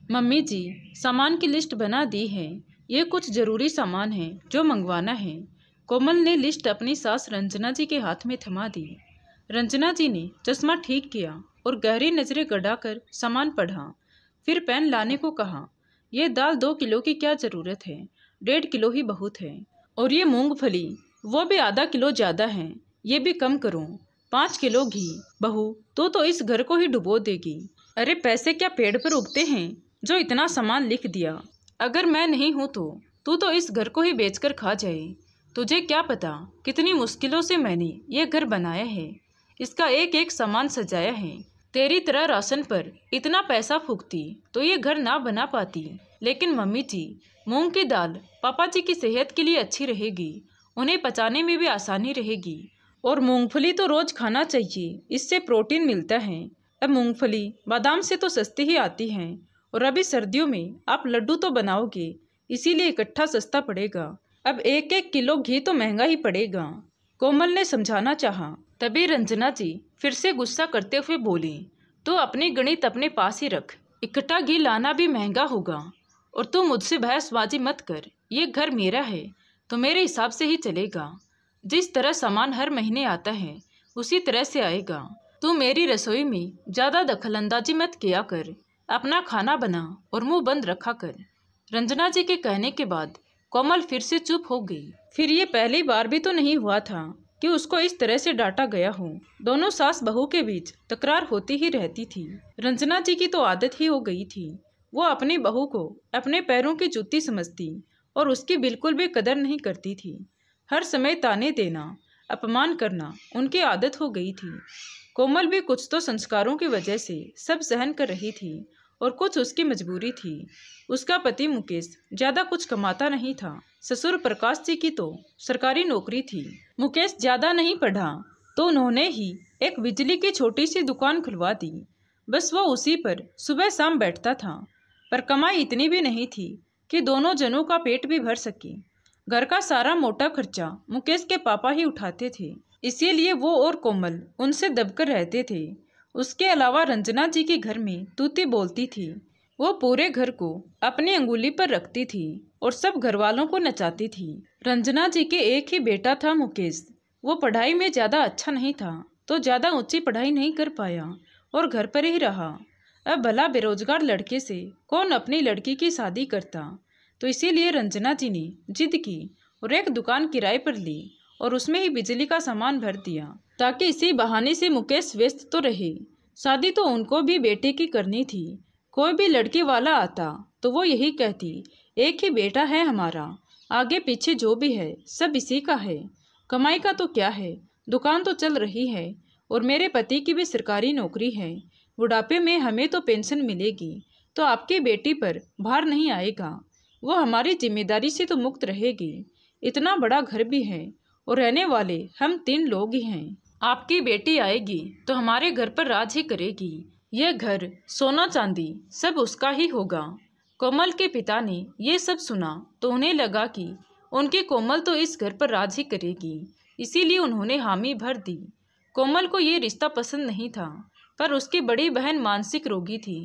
Mummy जी, सामान की list बना दी है। ये कुछ जरूरी सामान है जो मंगवाना है। कोमल ने लिस्ट अपनी सास रंजना जी के हाथ में थमा दी। रंजना जी ने चश्मा ठीक किया और गहरी नजरें गड़ाकर सामान पढ़ा। फिर पेन लाने को कहा। ये दाल 2 किलो की क्या जरूरत है, 1.5 किलो ही बहुत है। और ये मूंगफली, वो भी आधा किलो ज्यादा है, ये भी कम करो। 5 किलो घी। बहू, तू तो इस घर को ही डुबो देगी। अरे पैसे क्या पेड़ पर उगते हैं जो इतना सामान लिख दिया। अगर मैं नहीं हूँ तो तू तो इस घर को ही बेचकर खा जाए। तुझे क्या पता कितनी मुश्किलों से मैंने ये घर बनाया है, इसका एक एक सामान सजाया है। तेरी तरह राशन पर इतना पैसा फूकती तो ये घर ना बना पाती। लेकिन मम्मी जी, मूंग की दाल पापा जी की सेहत के लिए अच्छी रहेगी, उन्हें पचाने में भी आसानी रहेगी। और मूंगफली तो रोज खाना चाहिए, इससे प्रोटीन मिलता है। अब मूंगफली बादाम से तो सस्ती ही आती हैं, और अभी सर्दियों में आप लड्डू तो बनाओगे, इसीलिए इकट्ठा सस्ता पड़ेगा। अब 1-1 किलो घी तो महंगा ही पड़ेगा, कोमल ने समझाना चाहा। तभी रंजना जी फिर से गुस्सा करते हुए बोली, तो अपनी गणित अपने पास ही रख, इकट्ठा घी लाना भी महंगा होगा। और तू मुझसे बहसबाजी मत कर, ये घर मेरा है तो मेरे हिसाब से ही चलेगा। जिस तरह सामान हर महीने आता है उसी तरह से आएगा। तू मेरी रसोई में ज्यादा दखलंदाजी मत किया कर, अपना खाना बना और मुंह बंद रखा कर। रंजना जी के कहने के बाद कोमल फिर से चुप हो गई। फिर ये पहली बार भी तो नहीं हुआ था कि उसको इस तरह से डांटा गया हो। दोनों सास बहू के बीच तकरार होती ही रहती थी। रंजना जी की तो आदत ही हो गई थी, वो अपनी बहू को अपने पैरों की जूती समझती और उसकी बिल्कुल भी कदर नहीं करती थी। हर समय ताने देना, अपमान करना उनकी आदत हो गई थी। कोमल भी कुछ तो संस्कारों की वजह से सब सहन कर रही थी और कुछ उसकी मजबूरी थी। उसका पति मुकेश ज्यादा कुछ कमाता नहीं था। ससुर प्रकाश जी की तो सरकारी नौकरी थी। मुकेश ज्यादा नहीं पढ़ा तो उन्होंने ही एक बिजली की छोटी सी दुकान खुलवा दी। बस वो उसी पर सुबह शाम बैठता था। पर कमाई इतनी भी नहीं थी कि दोनों जनों का पेट भी भर सके। घर का सारा मोटा खर्चा मुकेश के पापा ही उठाते थे, इसीलिए वो और कोमल उनसे दबकर रहते थे। उसके अलावा रंजना जी के घर में तूती बोलती थी। वो पूरे घर को अपनी अंगुली पर रखती थी और सब घर वालों को नचाती थी। रंजना जी के एक ही बेटा था मुकेश। वो पढ़ाई में ज्यादा अच्छा नहीं था तो ज्यादा ऊंची पढ़ाई नहीं कर पाया और घर पर ही रहा। अब भला बेरोजगार लड़के से कौन अपनी लड़की की शादी करता, तो इसीलिए रंजना जी ने जिद की और एक दुकान किराए पर ली और उसमें ही बिजली का सामान भर दिया, ताकि इसी बहाने से मुकेश व्यस्त तो रहे। शादी तो उनको भी बेटे की करनी थी। कोई भी लड़की वाला आता तो वो यही कहती, एक ही बेटा है हमारा, आगे पीछे जो भी है सब इसी का है। कमाई का तो क्या है, दुकान तो चल रही है और मेरे पति की भी सरकारी नौकरी है। बुढ़ापे में हमें तो पेंशन मिलेगी तो आपकी बेटी पर भार नहीं आएगा, वो हमारी जिम्मेदारी से तो मुक्त रहेगी। इतना बड़ा घर भी है और रहने वाले हम 3 लोग ही हैं। आपकी बेटी आएगी तो हमारे घर पर राज ही करेगी। यह घर सोना चांदी सब उसका ही होगा। कोमल के पिता ने ये सब सुना तो उन्हें लगा कि उनकी कोमल तो इस घर पर राज ही करेगी, इसीलिए उन्होंने हामी भर दी। कोमल को ये रिश्ता पसंद नहीं था, पर उसकी बड़ी बहन मानसिक रोगी थी।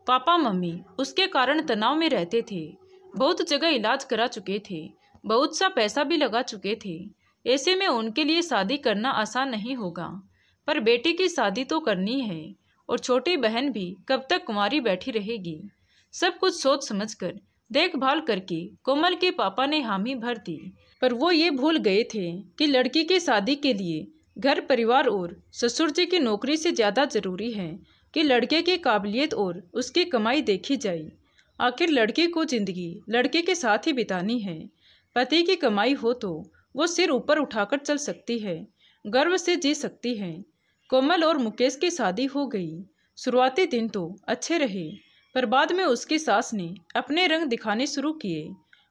पापा मम्मी उसके कारण तनाव में रहते थे, बहुत जगह इलाज करा चुके थे, बहुत सा पैसा भी लगा चुके थे। ऐसे में उनके लिए शादी करना आसान नहीं होगा। पर बेटी की शादी तो करनी है और छोटी बहन भी कब तक कुंवारी बैठी रहेगी। सब कुछ सोच समझकर देखभाल करके कोमल के पापा ने हामी भर दी। पर वो ये भूल गए थे कि लड़की की शादी के लिए घर परिवार और ससुर जी की नौकरी से ज्यादा जरूरी है कि लड़के की काबिलियत और उसकी कमाई देखी जाए। आखिर लड़की को जिंदगी लड़के के साथ ही बितानी है। पति की कमाई हो तो वो सिर ऊपर उठाकर चल सकती है, गर्व से जी सकती है। कोमल और मुकेश की शादी हो गई। शुरुआती दिन तो अच्छे रहे, पर बाद में उसकी सास ने अपने रंग दिखाने शुरू किए।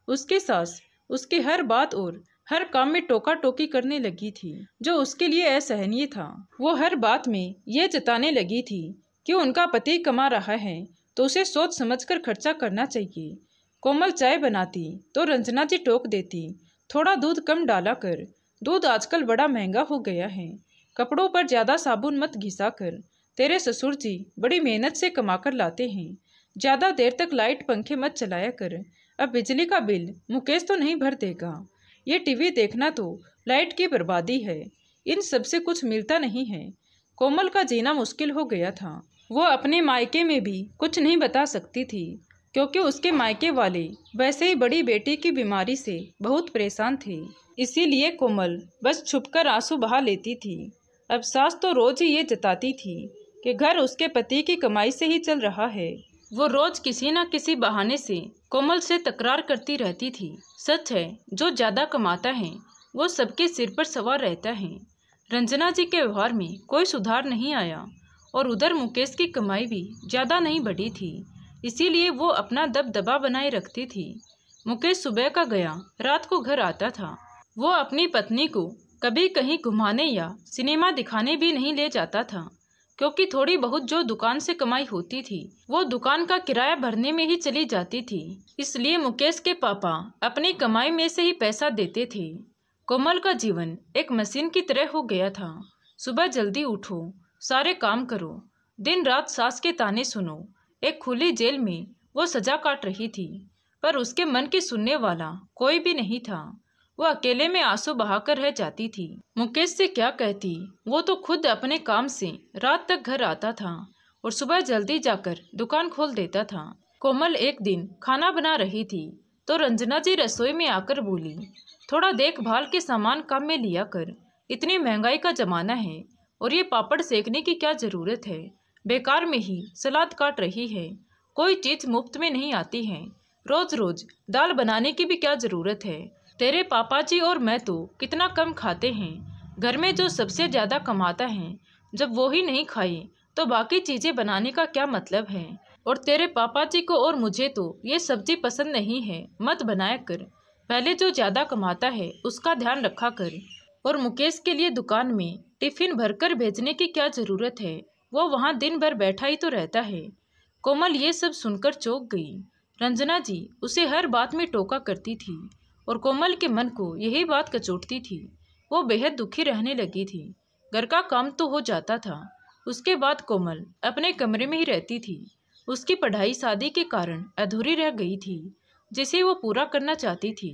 उसकी सास उसकी हर बात और हर काम में टोका टोकी करने लगी थी, जो उसके लिए असहनीय था। वो हर बात में ये जताने लगी थी कि उनका पति कमा रहा है तो उसे सोच समझकर खर्चा करना चाहिए। कोमल चाय बनाती तो रंजना जी टोक देती, थोड़ा दूध कम डाला कर, दूध आजकल बड़ा महंगा हो गया है। कपड़ों पर ज्यादा साबुन मत घिसा कर, तेरे ससुर जी बड़ी मेहनत से कमाकर लाते हैं, ज़्यादा देर तक लाइट पंखे मत चलाया कर, अब बिजली का बिल मुकेश तो नहीं भर देगा। ये टीवी देखना तो लाइट की बर्बादी है, इन सब से कुछ मिलता नहीं है। कोमल का जीना मुश्किल हो गया था। वो अपने मायके में भी कुछ नहीं बता सकती थी, क्योंकि उसके मायके वाले वैसे ही बड़ी बेटी की बीमारी से बहुत परेशान थे। इसीलिए कोमल बस छुपकर आंसू बहा लेती थी। अब सास तो रोज ही ये जताती थी कि घर उसके पति की कमाई से ही चल रहा है। वो रोज किसी न किसी बहाने से कोमल से तकरार करती रहती थी। सच है, जो ज्यादा कमाता है वो सबके सिर पर सवार रहता है। रंजना जी के व्यवहार में कोई सुधार नहीं आया और उधर मुकेश की कमाई भी ज्यादा नहीं बढ़ी थी, इसीलिए वो अपना दबदबा बनाए रखती थी। मुकेश सुबह का गया रात को घर आता था। वो अपनी पत्नी को कभी कहीं घुमाने या सिनेमा दिखाने भी नहीं ले जाता था, क्योंकि थोड़ी बहुत जो दुकान से कमाई होती थी वो दुकान का किराया भरने में ही चली जाती थी। इसलिए मुकेश के पापा अपनी कमाई में से ही पैसा देते थे। कोमल का जीवन एक मशीन की तरह हो गया था। सुबह जल्दी उठो, सारे काम करो, दिन रात सास के ताने सुनो। एक खुली जेल में वो सजा काट रही थी, पर उसके मन की सुनने वाला कोई भी नहीं था। वो अकेले में आंसू बहाकर रह जाती थी। मुकेश से क्या कहती, वो तो खुद अपने काम से रात तक घर आता था और सुबह जल्दी जाकर दुकान खोल देता था। कोमल एक दिन खाना बना रही थी तो रंजना जी रसोई में आकर बोली, थोड़ा देखभाल के सामान काम में लिया कर, इतनी महंगाई का जमाना है और ये पापड़ सेकने की क्या जरूरत है, बेकार में ही सलाद काट रही है, कोई चीज मुफ्त में नहीं आती है, रोज रोज दाल बनाने की भी क्या जरूरत है। तेरे पापा जी और मैं तो कितना कम खाते हैं, घर में जो सबसे ज्यादा कमाता है जब वो ही नहीं खाए तो बाकी चीजें बनाने का क्या मतलब है। और तेरे पापा जी को और मुझे तो ये सब्जी पसंद नहीं है, मत बनाया कर। पहले जो ज्यादा कमाता है उसका ध्यान रखा कर। और मुकेश के लिए दुकान में टिफिन भरकर भेजने की क्या जरूरत है, वो वहाँ दिन भर बैठा ही तो रहता है। कोमल ये सब सुनकर चौंक गई। रंजना जी उसे हर बात में टोका करती थी और कोमल के मन को यही बात कचोटती थी। वो बेहद दुखी रहने लगी थी। घर का काम तो हो जाता था, उसके बाद कोमल अपने कमरे में ही रहती थी। उसकी पढ़ाई शादी के कारण अधूरी रह गई थी, जिसे वो पूरा करना चाहती थी।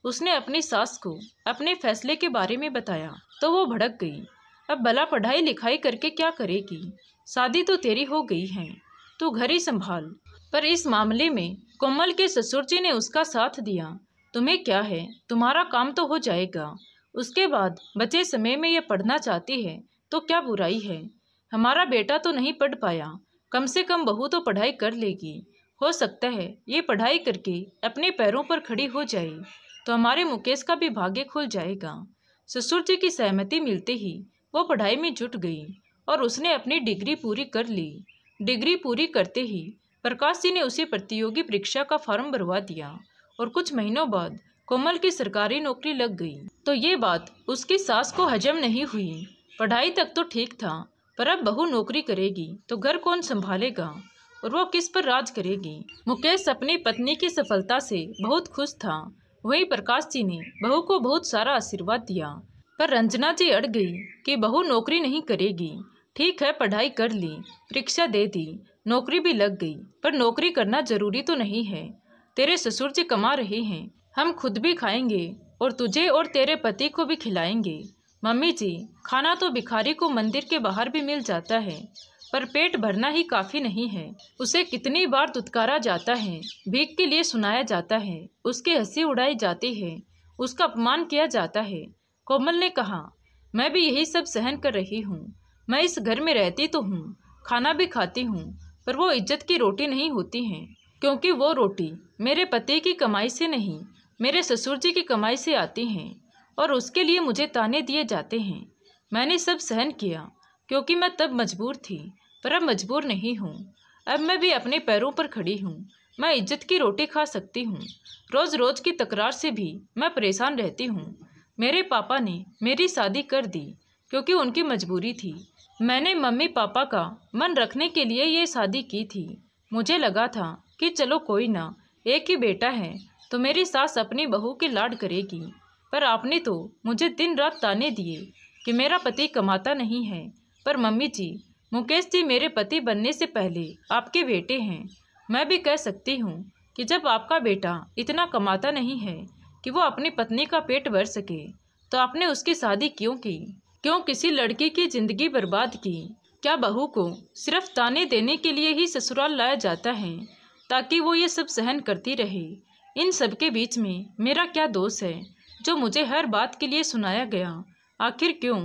उसने अपनी सास को अपने फैसले के बारे में बताया तो वो भड़क गई। अब भला पढ़ाई लिखाई करके क्या करेगी, शादी तो तेरी हो गई है, तू घर ही संभाल। पर इस मामले में कोमल के ससुर जी ने उसका साथ दिया। तुम्हें क्या है, तुम्हारा काम तो हो जाएगा, उसके बाद बचे समय में ये पढ़ना चाहती है तो क्या बुराई है। हमारा बेटा तो नहीं पढ़ पाया, कम से कम बहू तो पढ़ाई कर लेगी। हो सकता है ये पढ़ाई करके अपने पैरों पर खड़ी हो जाए तो हमारे मुकेश का भी भाग्य खुल जाएगा। ससुर जी की सहमति मिलते ही वो पढ़ाई में जुट गई और उसने अपनी डिग्री पूरी कर ली। डिग्री पूरी करते ही प्रकाश जी ने उसे प्रतियोगी परीक्षा का फॉर्म भरवा दिया और कुछ महीनों बाद कोमल की सरकारी नौकरी लग गई। तो ये बात उसकी सास को हजम नहीं हुई। पढ़ाई तक तो ठीक था, पर अब बहू नौकरी करेगी तो घर कौन संभालेगा और वो किस पर राज करेगी। मुकेश अपनी पत्नी की सफलता से बहुत खुश था। वहीं प्रकाश जी ने बहू को बहुत सारा आशीर्वाद दिया, पर रंजना जी अड़ गई कि बहू नौकरी नहीं करेगी। ठीक है, पढ़ाई कर ली, परीक्षा दे दी, नौकरी भी लग गई, पर नौकरी करना जरूरी तो नहीं है। तेरे ससुर जी कमा रहे हैं, हम खुद भी खाएंगे और तुझे और तेरे पति को भी खिलाएंगे। मम्मी जी, खाना तो भिखारी को मंदिर के बाहर भी मिल जाता है, पर पेट भरना ही काफी नहीं है। उसे कितनी बार दुत्कारा जाता है, भीख के लिए सुनाया जाता है, उसकी हंसी उड़ाई जाती है, उसका अपमान किया जाता है। कोमल ने कहा, मैं भी यही सब सहन कर रही हूँ। मैं इस घर में रहती तो हूँ, खाना भी खाती हूँ, पर वो इज्जत की रोटी नहीं होती हैं, क्योंकि वो रोटी मेरे पति की कमाई से नहीं, मेरे ससुर जी की कमाई से आती हैं और उसके लिए मुझे ताने दिए जाते हैं। मैंने सब सहन किया क्योंकि मैं तब मजबूर थी, पर अब मजबूर नहीं हूँ। अब मैं भी अपने पैरों पर खड़ी हूँ, मैं इज्जत की रोटी खा सकती हूँ। रोज रोज की तकरार से भी मैं परेशान रहती हूँ। मेरे पापा ने मेरी शादी कर दी क्योंकि उनकी मजबूरी थी। मैंने मम्मी पापा का मन रखने के लिए ये शादी की थी। मुझे लगा था कि चलो कोई ना, एक ही बेटा है तो मेरी सास अपनी बहू की लाड करेगी, पर आपने तो मुझे दिन रात ताने दिए कि मेरा पति कमाता नहीं है। पर मम्मी जी, मुकेश जी मेरे पति बनने से पहले आपके बेटे हैं। मैं भी कह सकती हूँ कि जब आपका बेटा इतना कमाता नहीं है कि वो अपनी पत्नी का पेट भर सके, तो आपने उसकी शादी क्यों की? क्यों किसी लड़की की जिंदगी बर्बाद की? क्या बहू को सिर्फ ताने देने के लिए ही ससुराल लाया जाता है ताकि वो ये सब सहन करती रहे? इन सब के बीच में मेरा क्या दोष है जो मुझे हर बात के लिए सुनाया गया? आखिर क्यों?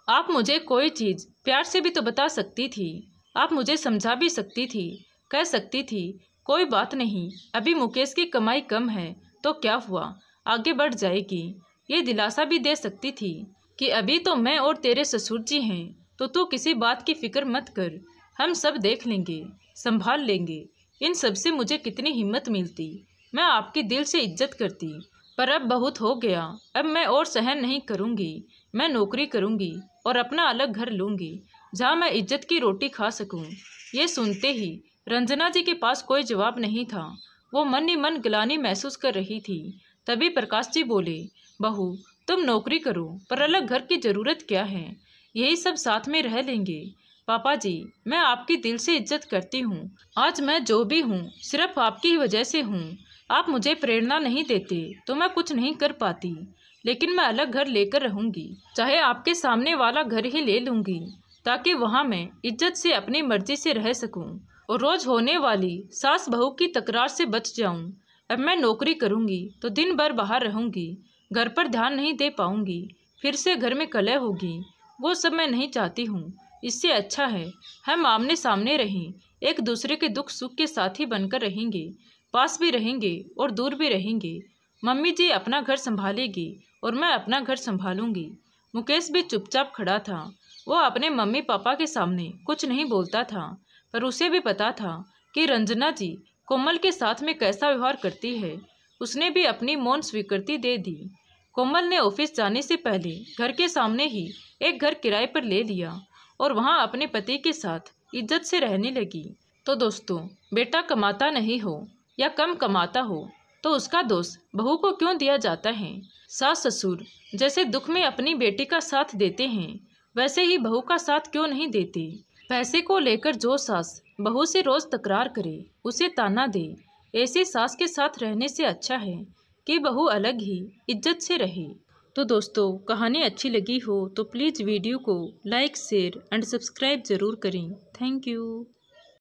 आप मुझे कोई चीज़ प्यार से भी तो बता सकती थी। आप मुझे समझा भी सकती थी, कह सकती थी कोई बात नहीं, अभी मुकेश की कमाई कम है तो क्या हुआ, आगे बढ़ जाएगी। ये दिलासा भी दे सकती थी कि अभी तो मैं और तेरे ससुर जी हैं, तो तू किसी बात की फिक्र मत कर, हम सब देख लेंगे, संभाल लेंगे। इन सब से मुझे कितनी हिम्मत मिलती, मैं आपकी दिल से इज्जत करती। पर अब बहुत हो गया, अब मैं और सहन नहीं करूँगी। मैं नौकरी करूँगी और अपना अलग घर लूँगी जहाँ मैं इज्जत की रोटी खा सकूँ। ये सुनते ही रंजना जी के पास कोई जवाब नहीं था। वो मन ही मन ग्लानि महसूस कर रही थी। तभी प्रकाश जी बोले, बहू तुम नौकरी करो, पर अलग घर की ज़रूरत क्या है, यही सब साथ में रह लेंगे। पापा जी, मैं आपकी दिल से इज्जत करती हूँ। आज मैं जो भी हूँ सिर्फ आपकी ही वजह से हूँ। आप मुझे प्रेरणा नहीं देते तो मैं कुछ नहीं कर पाती, लेकिन मैं अलग घर लेकर रहूँगी, चाहे आपके सामने वाला घर ही ले लूँगी, ताकि वहाँ मैं इज्जत से अपनी मर्जी से रह सकूँ और रोज़ होने वाली सास बहू की तकरार से बच जाऊँ। अब मैं नौकरी करूँगी तो दिन भर बाहर रहूँगी, घर पर ध्यान नहीं दे पाऊँगी, फिर से घर में कलह होगी। वो सब मैं नहीं चाहती हूँ। इससे अच्छा है हम आमने सामने रहें, एक दूसरे के दुख सुख के साथी बनकर रहेंगे, पास भी रहेंगे और दूर भी रहेंगे। मम्मी जी अपना घर संभालेगी और मैं अपना घर संभालूंगी। मुकेश भी चुपचाप खड़ा था। वो अपने मम्मी पापा के सामने कुछ नहीं बोलता था, पर उसे भी पता था कि रंजना जी कोमल के साथ में कैसा व्यवहार करती है। उसने भी अपनी मौन स्वीकृति दे दी। कोमल ने ऑफिस जाने से पहले घर के सामने ही एक घर किराए पर ले लिया और वहां अपने पति के साथ इज्जत से रहने लगी। तो दोस्तों, बेटा कमाता नहीं हो या कम कमाता हो तो उसका दोष बहू को क्यों दिया जाता है? सास ससुर जैसे दुख में अपनी बेटी का साथ देते हैं, वैसे ही बहू का साथ क्यों नहीं देते? पैसे को लेकर जो सास बहू से रोज तकरार करे, उसे ताना दे, ऐसी सास के साथ रहने से अच्छा है कि बहू अलग ही इज्जत से रहे। तो दोस्तों, कहानी अच्छी लगी हो तो प्लीज़ वीडियो को लाइक शेयर एंड सब्सक्राइब ज़रूर करें। Thank you.